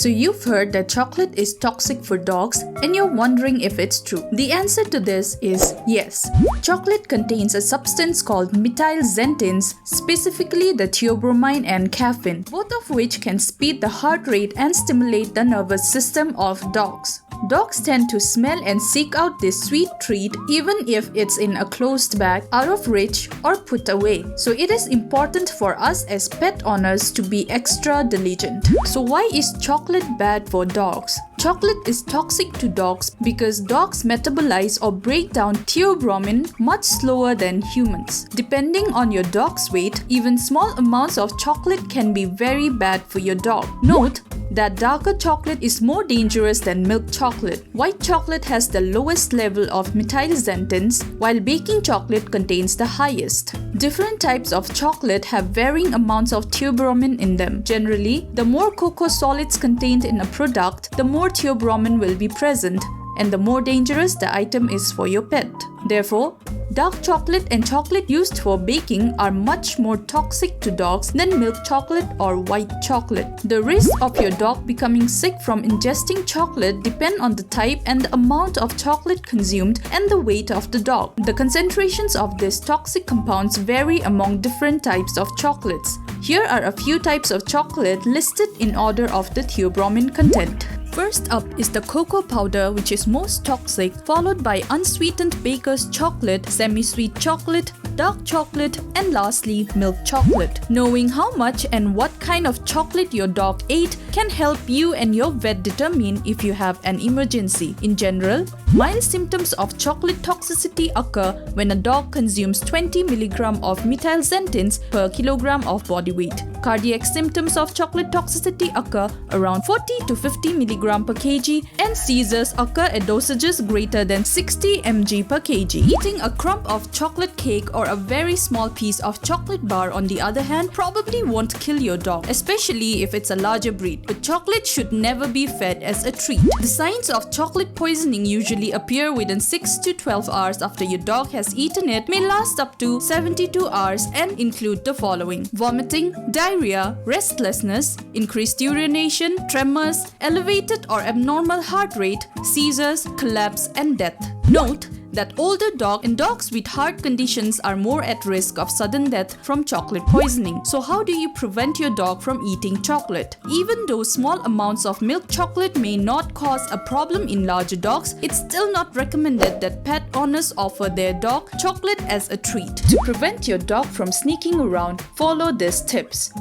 So you've heard that chocolate is toxic for dogs and you're wondering if it's true. The answer to this is yes. Chocolate contains a substance called methylxanthines, specifically the theobromine and caffeine, both of which can speed the heart rate and stimulate the nervous system of dogs. Dogs tend to smell and seek out this sweet treat even if it's in a closed bag, out of reach, or put away. So it is important for us as pet owners to be extra diligent. So why is chocolate bad for dogs? Chocolate is toxic to dogs because dogs metabolize or break down theobromine much slower than humans. Depending on your dog's weight, even small amounts of chocolate can be very bad for your dog. Note that darker chocolate is more dangerous than milk chocolate. White chocolate has the lowest level of methylxanthines, while baking chocolate contains the highest. Different types of chocolate have varying amounts of theobromine in them. Generally, the more cocoa solids contained in a product, the more theobromine will be present, and the more dangerous the item is for your pet. Therefore, dark chocolate and chocolate used for baking are much more toxic to dogs than milk chocolate or white chocolate. The risk of your dog becoming sick from ingesting chocolate depend on the type and the amount of chocolate consumed and the weight of the dog. The concentrations of these toxic compounds vary among different types of chocolates. Here are a few types of chocolate listed in order of the theobromine content. First up is the cocoa powder, which is most toxic, followed by unsweetened baker's chocolate, semi-sweet chocolate, dark chocolate, and lastly, milk chocolate. Knowing how much and what kind of chocolate your dog ate can help you and your vet determine if you have an emergency. In general, mild symptoms of chocolate toxicity occur when a dog consumes 20 mg of methylxanthines per kilogram of body weight. Cardiac symptoms of chocolate toxicity occur around 40 to 50 mg per kg, and seizures occur at dosages greater than 60 mg per kg. Eating a crumb of chocolate cake or a very small piece of chocolate bar, on the other hand, probably won't kill your dog, especially if it's a larger breed. But chocolate should never be fed as a treat. The signs of chocolate poisoning usually appear within 6 to 12 hours after your dog has eaten it, may last up to 72 hours, and include the following: vomiting, diarrhea, restlessness, increased urination, tremors, elevated or abnormal heart rate, seizures, collapse, and death. Note that older dogs and dogs with heart conditions are more at risk of sudden death from chocolate poisoning. So how do you prevent your dog from eating chocolate? Even though small amounts of milk chocolate may not cause a problem in larger dogs, it's still not recommended that pet owners offer their dog chocolate as a treat. To prevent your dog from sneaking around, follow these tips.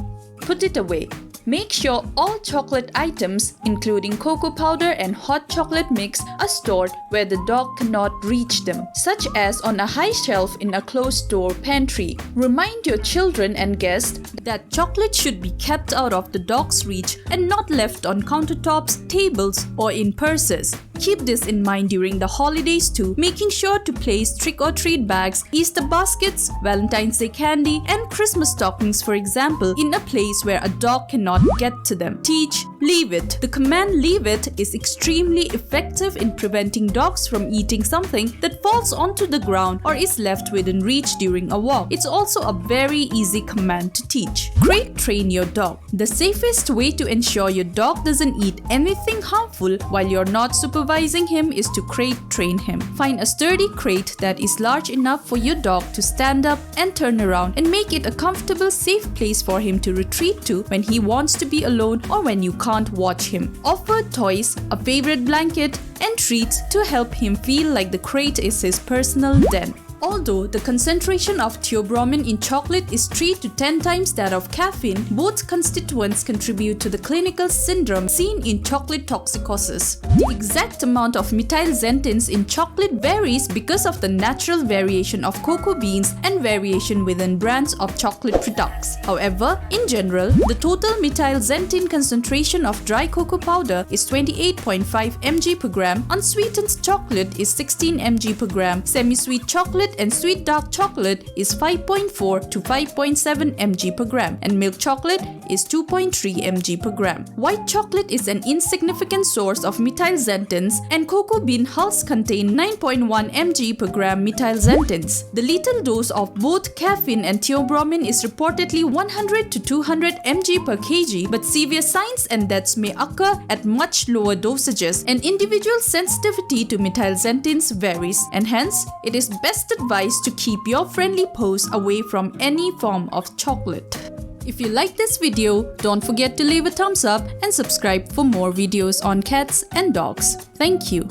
Put it away. Make sure all chocolate items, including cocoa powder and hot chocolate mix, are stored where the dog cannot reach them, such as on a high shelf in a closed-door pantry. Remind your children and guests that chocolate should be kept out of the dog's reach and not left on countertops, tables, or in purses. Keep this in mind during the holidays too, making sure to place trick-or-treat bags, Easter baskets, Valentine's Day candy, and Christmas stockings, for example, in a place where a dog cannot get to them. Teach, leave it. The command leave it is extremely effective in preventing dogs from eating something that falls onto the ground or is left within reach during a walk. It's also a very easy command to teach. Crate train your dog. The safest way to ensure your dog doesn't eat anything harmful while you're not supervising him is to crate train him. Find a sturdy crate that is large enough for your dog to stand up and turn around, and make it a comfortable, safe place for him to retreat to when he wants to be alone or when you can't watch him. Offer toys, a favorite blanket, and treats to help him feel like the crate is his personal den. Although the concentration of theobromine in chocolate is 3 to 10 times that of caffeine, both constituents contribute to the clinical syndrome seen in chocolate toxicosis. The exact amount of methylxanthines in chocolate varies because of the natural variation of cocoa beans and variation within brands of chocolate products. However, in general, the total methylxanthine concentration of dry cocoa powder is 28.5 mg per gram, unsweetened chocolate is 16 mg per gram, semi-sweet chocolate chocolate and sweet dark chocolate is 5.4 to 5.7 mg per gram and milk chocolate is 2.3 mg per gram. White chocolate is an insignificant source of methylxanthins and cocoa bean hulls contain 9.1 mg per gram methylxanthins. The lethal dose of both caffeine and theobromine is reportedly 100 to 200 mg per kg, but severe signs and deaths may occur at much lower dosages, and individual sensitivity to methylxanthins varies, and hence it is best advised to keep your friendly paws away from any form of chocolate. If you like this video, don't forget to leave a thumbs up and subscribe for more videos on cats and dogs. Thank you.